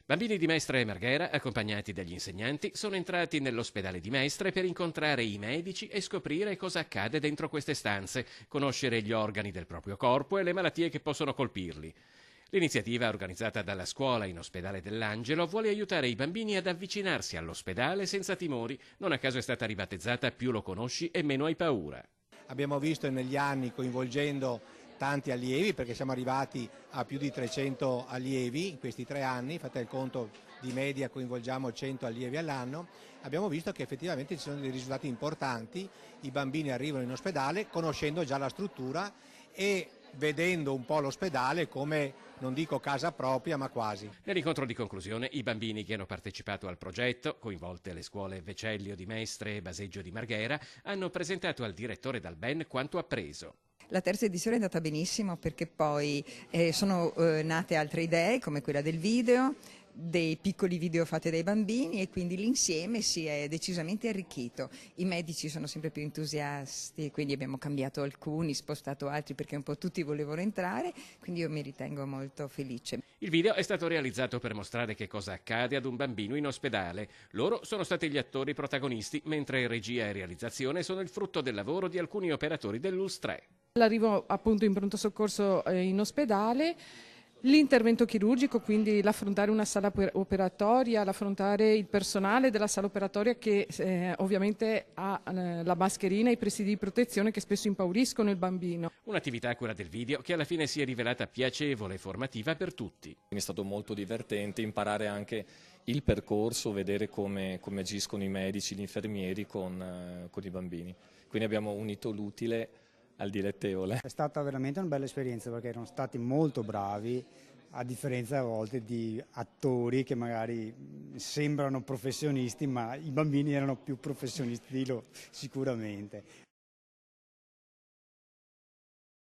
Bambini di Mestre e Marghera, accompagnati dagli insegnanti, sono entrati nell'ospedale di Mestre per incontrare i medici e scoprire cosa accade dentro queste stanze, conoscere gli organi del proprio corpo e le malattie che possono colpirli. L'iniziativa, organizzata dalla scuola in Ospedale dell'Angelo, vuole aiutare i bambini ad avvicinarsi all'ospedale senza timori. Non a caso è stata ribattezzata Più lo conosci e meno hai paura. Abbiamo visto negli anni, coinvolgendo tanti allievi, perché siamo arrivati a più di 300 allievi in questi 3 anni, fate il conto, di media coinvolgiamo 100 allievi all'anno, abbiamo visto che effettivamente ci sono dei risultati importanti, i bambini arrivano in ospedale conoscendo già la struttura e vedendo un po' l'ospedale come, non dico casa propria, ma quasi. Nell'incontro di conclusione, i bambini che hanno partecipato al progetto, coinvolte le scuole Vecellio di Mestre e Baseggio di Marghera, hanno presentato al direttore dal Ben quanto appreso. La terza edizione è andata benissimo perché poi sono nate altre idee come quella del video, dei piccoli video fatti dai bambini e quindi l'insieme si è decisamente arricchito. I medici sono sempre più entusiasti, quindi abbiamo cambiato alcuni, spostato altri perché un po' tutti volevano entrare, quindi io mi ritengo molto felice. Il video è stato realizzato per mostrare che cosa accade ad un bambino in ospedale. Loro sono stati gli attori protagonisti, mentre regia e realizzazione sono il frutto del lavoro di alcuni operatori dell'ULSS 3. L'arrivo appunto in pronto soccorso in ospedale, l'intervento chirurgico, quindi l'affrontare una sala operatoria, l'affrontare il personale della sala operatoria che ovviamente ha la mascherina e i presidi di protezione che spesso impauriscono il bambino. Un'attività, quella del video, che alla fine si è rivelata piacevole e formativa per tutti. È stato molto divertente imparare anche il percorso, vedere come agiscono i medici, gli infermieri con i bambini. Quindi abbiamo unito l'utile al dilettevole. È stata veramente una bella esperienza perché erano stati molto bravi, a differenza a volte di attori che magari sembrano professionisti, ma i bambini erano più professionisti di loro sicuramente.